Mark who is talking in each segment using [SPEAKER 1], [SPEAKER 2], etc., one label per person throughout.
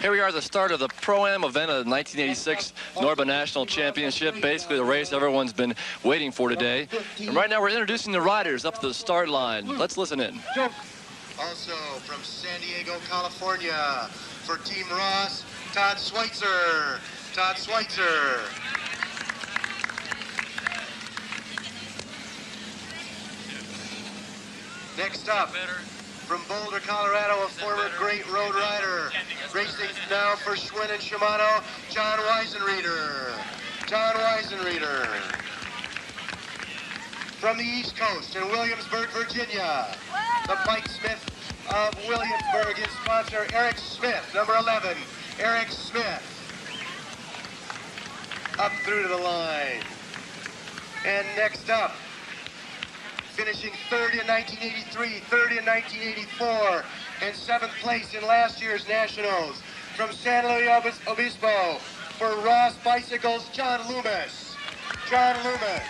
[SPEAKER 1] Here we are at the start of the Pro-Am event of the 1986 Norba National Championship, basically the race everyone's been waiting for today. And right now we're introducing the riders up to the start line. Let's listen in.
[SPEAKER 2] Also from San Diego, California, for Team Ross, Todd Schweitzer. Todd Schweitzer. Next up, from Boulder, Colorado, a former great road rider. Racing now for Schwinn and Shimano, John Weisenreeder. John Weisenreeder. From the East Coast in Williamsburg, Virginia, the bike smith of Williamsburg, his sponsor, Eric Smith, number 11, Eric Smith. Up through to the line. And next up, finishing third in 1983, third in 1984, and 7th place in last year's Nationals. From San Luis Obispo, for Ross Bicycles, John Loomis. John Loomis.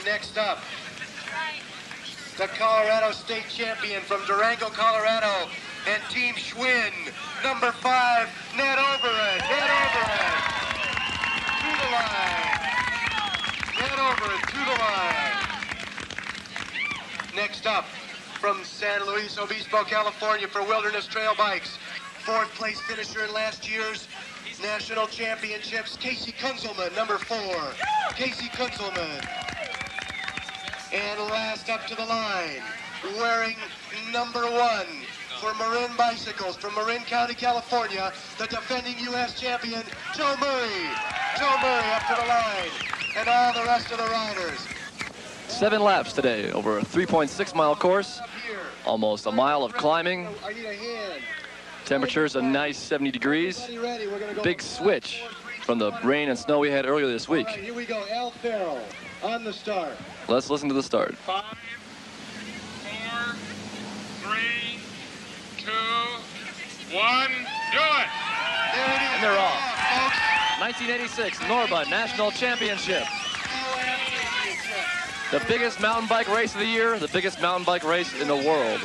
[SPEAKER 2] Next up, the Colorado State Champion from Durango, Colorado, and Team Schwinn, number 5, Ned Overend. Ned Overend. To the line. Ned Overend to the line. Next up, from San Luis Obispo, California, for Wilderness Trail Bikes, 4th place finisher in last year's National Championships, Casey Kunzelman, number 4. Casey Kunzelman. And last up to the line, wearing number 1 for Marin Bicycles from Marin County, California, the defending U.S. champion, Joe Murray. Joe Murray up to the line, and all the rest of the riders.
[SPEAKER 1] 7 laps today over a 3.6-mile course, almost a mile of climbing. Temperature's a nice 70 degrees. Big switch from the rain and snow we had earlier this week.
[SPEAKER 2] All right, here we go, Al Farrell on the start.
[SPEAKER 1] Let's listen to the start.
[SPEAKER 3] 5, 4, 3, 2, 1, do it!
[SPEAKER 2] There it is.
[SPEAKER 1] And they're off.
[SPEAKER 2] Folks.
[SPEAKER 1] 1986 Norba National Championship. The biggest mountain bike race of the year, the biggest mountain bike race in the world.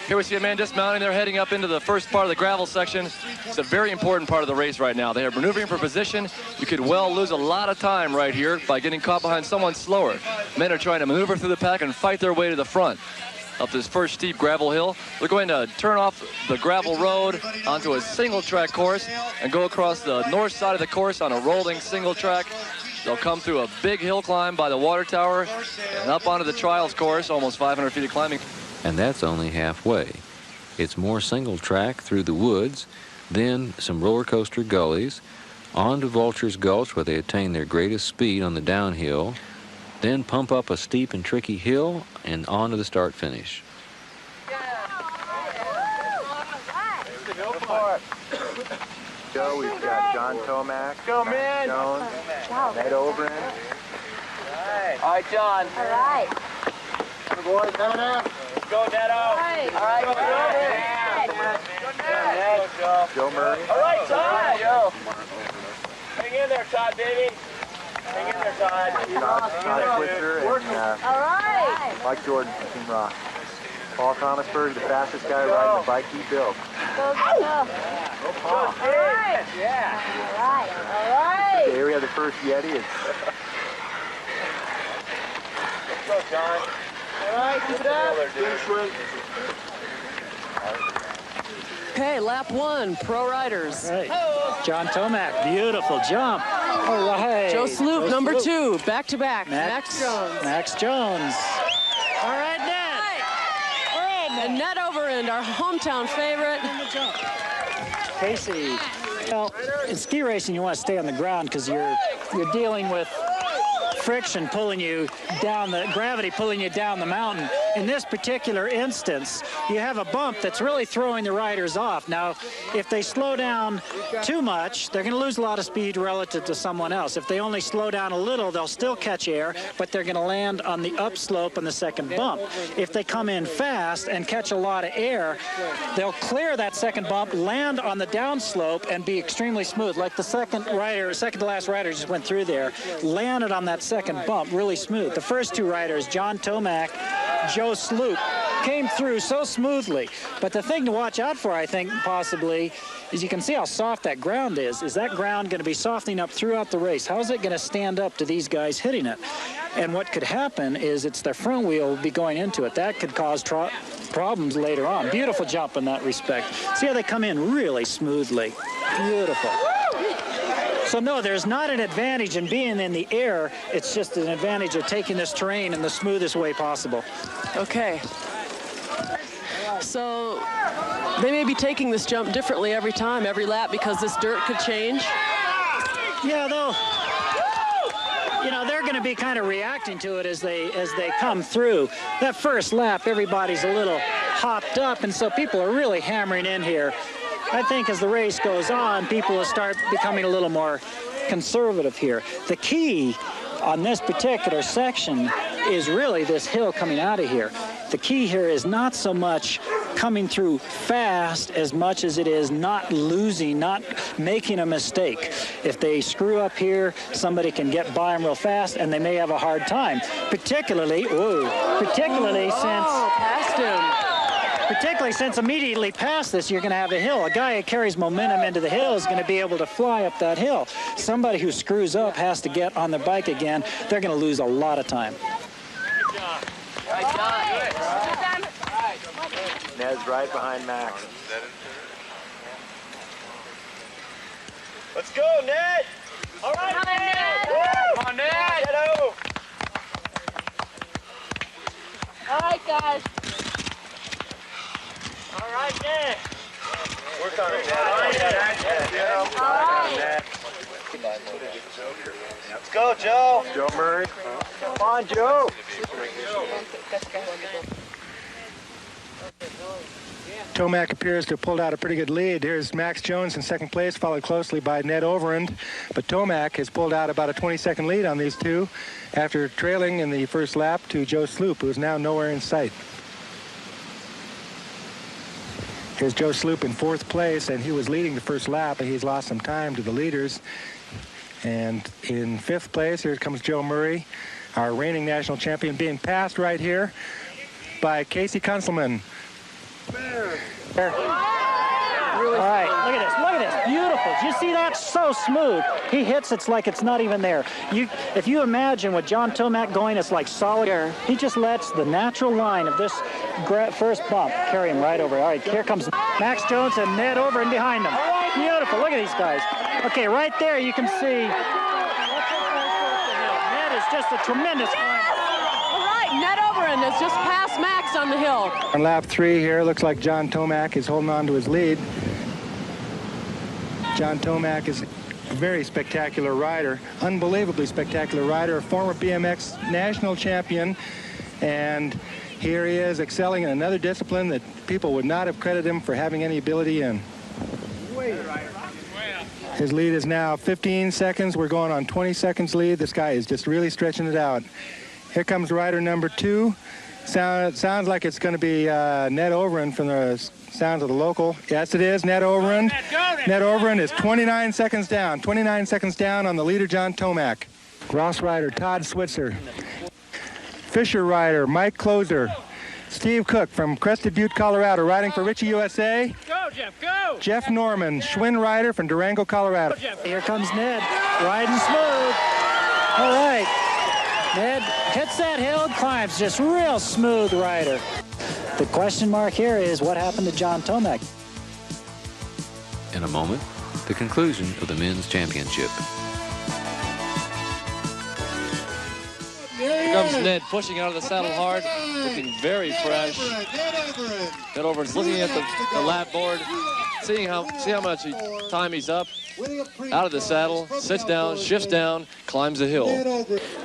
[SPEAKER 1] Here we see a man dismounting. They're heading up into the first part of the gravel section. It's a very important part of the race right now. They are maneuvering for position. You could well lose a lot of time right here by getting caught behind someone slower. Men are trying to maneuver through the pack and fight their way to the front. Up this first steep gravel hill, they're going to turn off the gravel road onto a single track course and go across the north side of the course on a rolling single track. They'll come through a big hill climb by the water tower and up onto the trials course, almost 500 feet of climbing.
[SPEAKER 4] And that's only halfway. It's more single track through the woods, then some roller coaster gullies, on to Vulture's Gulch where they attain their greatest speed on the downhill, then pump up a steep and tricky hill and on to the start finish.
[SPEAKER 5] Joe, we've got John Tomac,
[SPEAKER 3] Go, man!
[SPEAKER 5] Jones, Ned Overend.
[SPEAKER 3] All right, John.
[SPEAKER 6] All right.
[SPEAKER 5] Boys, coming up.
[SPEAKER 3] Go, Neto.
[SPEAKER 6] All right.
[SPEAKER 3] All right, go, Ned. Go,
[SPEAKER 5] Joe Murray.
[SPEAKER 3] All right, Todd. Joe. Hang in there, Todd, baby. Hang in there, Todd.
[SPEAKER 5] Todd Schweitzer and
[SPEAKER 6] All right.
[SPEAKER 5] Mike Jordan from Team Ross. Paul Thomasberg, the fastest guy riding the bike he built.
[SPEAKER 6] Go, go, go.
[SPEAKER 3] Go, Paul.
[SPEAKER 6] All right.
[SPEAKER 3] Yeah.
[SPEAKER 6] All right. All right.
[SPEAKER 5] Okay, here we have the first Yeti. It's
[SPEAKER 3] Go, John. All right, keep it up.
[SPEAKER 7] Okay, lap 1, pro riders.
[SPEAKER 8] Right. John Tomac, beautiful jump. All right.
[SPEAKER 7] Joe Sloop, number 2, back-to-back. Max Jones.
[SPEAKER 8] Max Jones. All right, Ned. All right, Ned.
[SPEAKER 7] And Ned Overend, our hometown favorite.
[SPEAKER 8] Casey. Well, in ski racing, you want to stay on the ground because you're dealing with friction pulling you down, the gravity pulling you down the mountain. In this particular instance, you have a bump that's really throwing the riders off. Now, if they slow down too much, they're going to lose a lot of speed relative to someone else. If they only slow down a little, they'll still catch air, but they're going to land on the upslope on the second bump. If they come in fast and catch a lot of air, they'll clear that second bump, land on the downslope, and be extremely smooth. Like the second to last rider just went through there, landed on that second bump really smooth. The first 2 riders, John Tomac, Joe Sloop, came through so smoothly. But the thing to watch out for, I think, possibly, is you can see how soft that ground is. Is that ground going to be softening up throughout the race? How is it going to stand up to these guys hitting it? And what could happen is it's their front wheel will be going into it. That could cause problems later on. Beautiful jump in that respect. See how they come in really smoothly. Beautiful. So no, there's not an advantage in being in the air. It's just an advantage of taking this terrain in the smoothest way possible.
[SPEAKER 7] Okay. So they may be taking this jump differently every time, every lap, because this dirt could change.
[SPEAKER 8] Yeah, though, you know, they're going to be kind of reacting to it as they come through. That first lap, everybody's a little hopped up, and so people are really hammering in here. I think as the race goes on, people will start becoming a little more conservative here. The key on this particular section is really this hill coming out of here. The key here is not so much coming through fast as much as it is not losing, not making a mistake. If they screw up here, somebody can get by them real fast and they may have a hard time. Particularly since immediately past this, you're going to have a hill. A guy who carries momentum into the hill is going to be able to fly up that hill. Somebody who screws up has to get on the bike again. They're going to lose a lot of time.
[SPEAKER 5] Ned's right behind Max.
[SPEAKER 3] Let's go, Ned! All right, Ned! Come on, Ned! Get over!
[SPEAKER 6] All right, guys.
[SPEAKER 3] All right, Ned!
[SPEAKER 5] Work on it, Ned.
[SPEAKER 6] All right.
[SPEAKER 3] Let's go, Joe!
[SPEAKER 5] Joe Murray.
[SPEAKER 3] Come on, Joe!
[SPEAKER 9] Tomac appears to have pulled out a pretty good lead. Here's Max Jones in second place, followed closely by Ned Overend. But Tomac has pulled out about a 20-second lead on these two after trailing in the first lap to Joe Sloop, who is now nowhere in sight. Here's Joe Sloop in fourth place, and he was leading the first lap, and he's lost some time to the leaders. And in fifth place, here comes Joe Murray, our reigning national champion, being passed right here by Casey Kunzelman.
[SPEAKER 8] All right, look at this, beautiful. Did you see that? So smooth. He hits, it's like it's not even there. If you imagine with John Tomac going, it's like solid air. He just lets the natural line of this first bump carry him right over. All right, here comes Max Jones and Ned over and behind him. Beautiful, look at these guys. Okay, right there you can see Ned is just a tremendous climber.
[SPEAKER 7] All right, Ned Overend has just passed Max on the hill.
[SPEAKER 9] On lap 3 here, looks like John Tomac is holding on to his lead. John Tomac is a very spectacular rider, unbelievably spectacular rider, a former BMX national champion, and here he is excelling in another discipline that people would not have credited him for having any ability in. His lead is now 15 seconds. We're going on 20 seconds lead. This guy is just really stretching it out. Here comes rider number 2. Sounds like it's going to be Ned Overend from the sounds of the local. Yes, it is, Ned Overend. Ned Overend is 29 seconds down. 29 seconds down on the leader, John Tomac. Ross rider, Todd Switzer. Fisher rider, Mike Closer. Steve Cook from Crested Butte, Colorado, riding for Richie USA.
[SPEAKER 3] Go, Jeff, go!
[SPEAKER 9] Jeff Norman, Schwinn rider from Durango, Colorado.
[SPEAKER 8] Here comes Ned, riding smooth. All right, Ned hits that hill, climbs, just real smooth rider. The question mark here is what happened to John Tomac?
[SPEAKER 4] In a moment, the conclusion of the men's championship.
[SPEAKER 1] Here comes Ned pushing out of the saddle hard, looking very fresh. Ned Overend's looking at the lap board, see how much time he's up. Out of the saddle, sits down, shifts down, climbs the hill.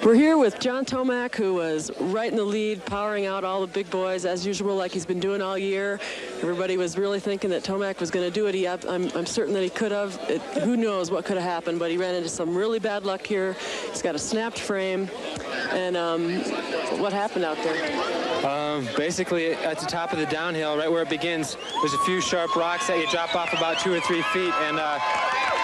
[SPEAKER 7] We're here with John Tomac, who was right in the lead, powering out all the big boys as usual, like he's been doing all year. Everybody was really thinking that Tomac was going to do it. I'm certain that he could have. Who knows what could have happened, but he ran into some really bad luck here. He's got a snapped frame. And what happened out there?
[SPEAKER 10] Basically, at the top of the downhill, right where it begins, there's a few sharp rocks that you drop off about 2 or 3 feet, and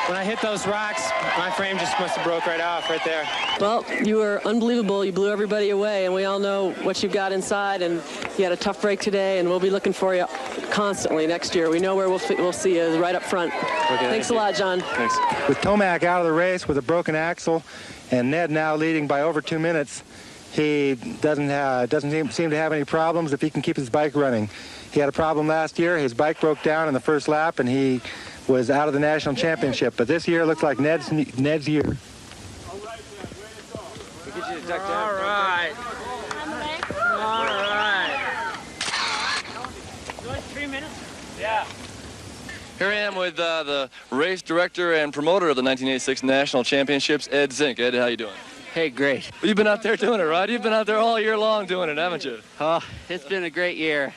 [SPEAKER 10] when I hit those rocks, my frame just must have broke right off right there.
[SPEAKER 7] Well, you were unbelievable. You blew everybody away, and we all know what you've got inside, and you had a tough break today, and we'll be looking for you constantly next year. We know where we'll see you right up front.
[SPEAKER 10] Okay,
[SPEAKER 7] Thanks a lot, John.
[SPEAKER 10] Thanks.
[SPEAKER 9] With Tomac out of the race with a broken axle and Ned now leading by over 2 minutes, he doesn't seem to have any problems if he can keep his bike running. He had a problem last year. His bike broke down in the first lap, and he was out of the national championship. But this year looks like Ned's year.
[SPEAKER 10] All right. All right.
[SPEAKER 3] 3 minutes? Yeah.
[SPEAKER 1] Here I am with the race director and promoter of the 1986 National Championships, Ed Zink. Ed, how you doing?
[SPEAKER 11] Hey, great.
[SPEAKER 1] Well, you've been out there doing it, right? You've been out there all year long doing it, haven't you?
[SPEAKER 11] Oh, it's been a great year.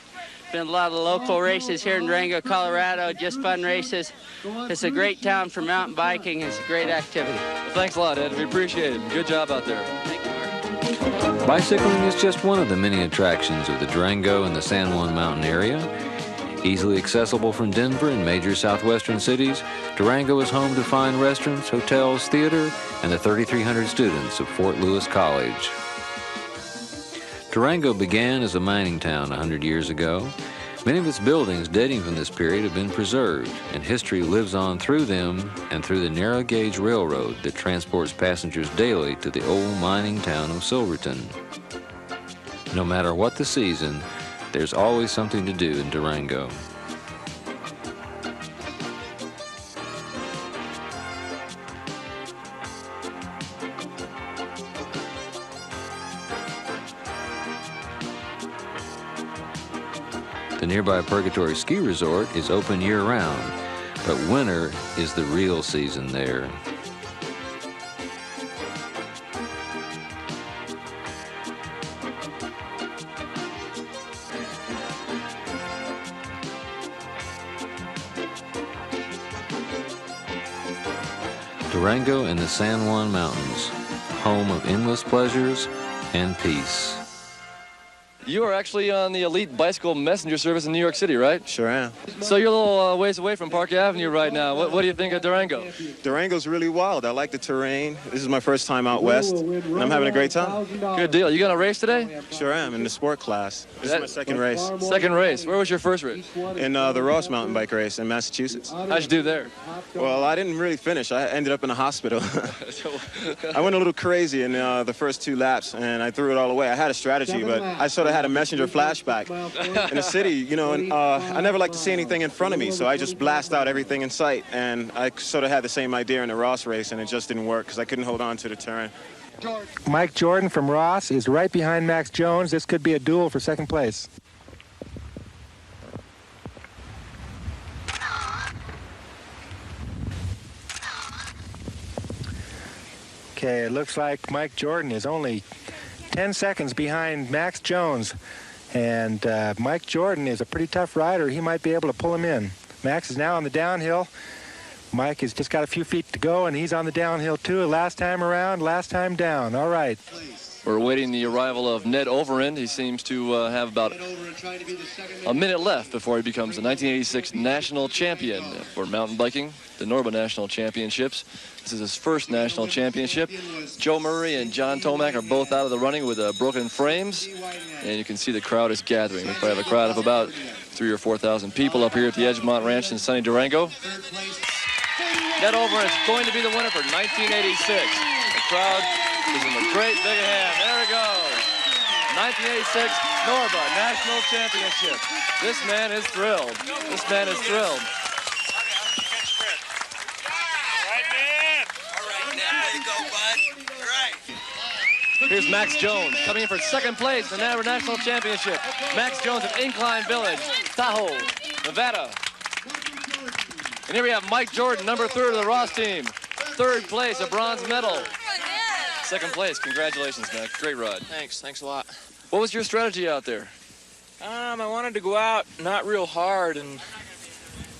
[SPEAKER 11] Been a lot of local races here in Durango, Colorado, just fun races. It's a great town for mountain biking. It's a great activity.
[SPEAKER 1] Well, thanks a lot, Ed. We appreciate it. Good job out there.
[SPEAKER 11] Thank you, Mark.
[SPEAKER 4] Bicycling is just one of the many attractions of the Durango and the San Juan Mountain area. Easily accessible from Denver and major southwestern cities, Durango is home to fine restaurants, hotels, theater, and the 3,300 students of Fort Lewis College. Durango began as a mining town 100 years ago. Many of its buildings dating from this period have been preserved, and history lives on through them and through the narrow gauge railroad that transports passengers daily to the old mining town of Silverton. No matter what the season, there's always something to do in Durango. The nearby Purgatory Ski Resort is open year-round, but winter is the real season there. Durango and the San Juan Mountains, home of endless pleasures and peace.
[SPEAKER 1] You are actually on the elite bicycle messenger service in New York City, right?
[SPEAKER 12] Sure am.
[SPEAKER 1] So you're a little ways away from Park Avenue right now. What do you think of Durango?
[SPEAKER 12] Durango's really wild. I like the terrain. This is my first time out west, and I'm having a great time.
[SPEAKER 1] Good deal. You gonna race today?
[SPEAKER 12] Sure am, in the sport class. This is my second race.
[SPEAKER 1] Second race. Where was your first race?
[SPEAKER 12] In the Ross mountain bike race in Massachusetts.
[SPEAKER 1] How'd you do there?
[SPEAKER 12] Well, I didn't really finish. I ended up in a hospital. I went a little crazy in the first 2 laps, and I threw it all away. I had a strategy, but I sort of had a messenger flashback. In the city, you know, and I never like to see anything in front of me, so I just blast out everything in sight. And I sort of had the same idea in the Ross race, and it just didn't work because I couldn't hold on to the turn.
[SPEAKER 9] Mike Jordan from Ross is right behind Max Jones. This could be a duel for second place. Okay, it looks like Mike Jordan is only 10 seconds behind Max Jones. And Mike Jordan is a pretty tough rider. He might be able to pull him in. Max is now on the downhill. Mike has just got a few feet to go, and he's on the downhill too. Last time around, last time down. All right.
[SPEAKER 1] We're awaiting the arrival of Ned Overend. He seems to have about a minute left before he becomes the 1986 national champion for mountain biking, the Norba National Championships. This is his first national championship. Joe Murray and John Tomac are both out of the running with broken frames, and you can see the crowd is gathering. We probably have a crowd of about 3,000 or 4,000 people up here at the Edgemont Ranch in sunny Durango. Ned Overend is going to be the winner for 1986. The crowd is in the great big hand. There it goes. 1986 Norba National Championship. This man is thrilled. This man is thrilled. Here's Max Jones coming in for second place in the Norba National Championship. Max Jones of Incline Village, Tahoe, Nevada. And here we have Mike Jordan, number 3 of the Ross team. Third place, a bronze medal. Second place, congratulations, Max. Great ride.
[SPEAKER 10] Thanks a lot.
[SPEAKER 1] What was your strategy out there?
[SPEAKER 10] I wanted to go out not real hard and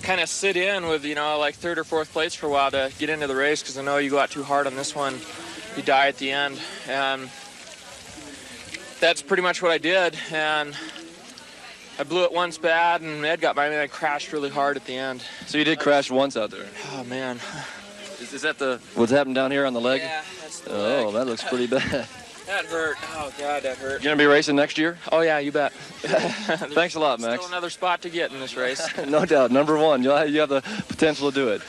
[SPEAKER 10] kind of sit in with, you know, like 3rd or 4th place for a while to get into the race, because I know you go out too hard on this one, you die at the end. And that's pretty much what I did. And I blew it once bad, and Ed got by me, and I crashed really hard at the end.
[SPEAKER 1] So you did crash once out there?
[SPEAKER 10] Oh, man.
[SPEAKER 1] Is that what's happened down here on the leg?
[SPEAKER 10] Yeah, that's the
[SPEAKER 1] Oh,
[SPEAKER 10] leg.
[SPEAKER 1] that looks pretty bad.
[SPEAKER 10] That hurt. Oh, God, that hurt.
[SPEAKER 1] You gonna be racing next year?
[SPEAKER 10] Oh, yeah, you bet.
[SPEAKER 1] Thanks a lot, Max.
[SPEAKER 10] Still another spot to get in this race.
[SPEAKER 1] No doubt. Number one. You have the potential to do it.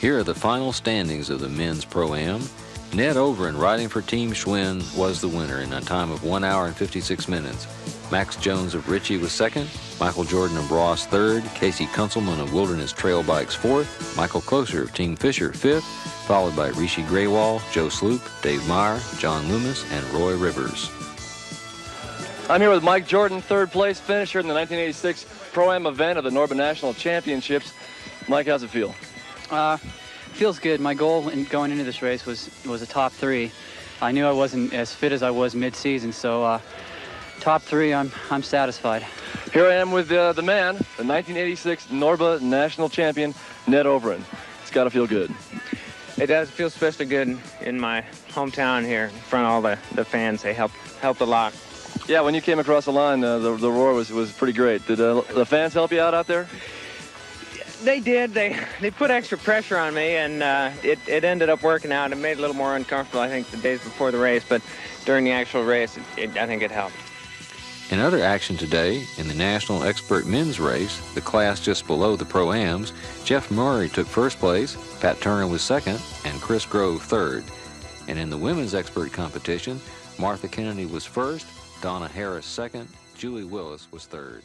[SPEAKER 4] Here are the final standings of the men's Pro-Am. Ned Overend, riding for Team Schwinn, was the winner in a time of 1 hour and 56 minutes. Max Jones of Ritchie was second, Michael Jordan of Ross third, Casey Kunzelman of Wilderness Trail Bikes fourth, Michael Closer of Team Fisher fifth, followed by Rishi Graywall, Joe Sloop, Dave Meyer, John Loomis, and Roy Rivers.
[SPEAKER 1] I'm here with Mike Jordan, third place finisher in the 1986 Pro-Am event of the Norba National Championships. Mike, how's it feel?
[SPEAKER 13] Feels good. My goal in going into this race was a top 3. I knew I wasn't as fit as I was mid-season, so top 3, I'm satisfied.
[SPEAKER 1] Here I am with the man, the 1986 Norba National Champion, Ned Overend. It's got to feel good.
[SPEAKER 14] It does feel especially good in my hometown here, in front of all the fans. They helped a lot.
[SPEAKER 1] Yeah, when you came across the line, the roar was pretty great. Did the fans help you out there?
[SPEAKER 14] They did. They put extra pressure on me, and it ended up working out. It made it a little more uncomfortable, I think, the days before the race, but during the actual race, I think it helped.
[SPEAKER 4] In other action today, in the National Expert Men's Race, the class just below the Pro-Ams, Jeff Murray took first place, Pat Turner was second, and Chris Grove third. And in the Women's Expert competition, Martha Kennedy was first, Donna Harris second, Julie Willis was third.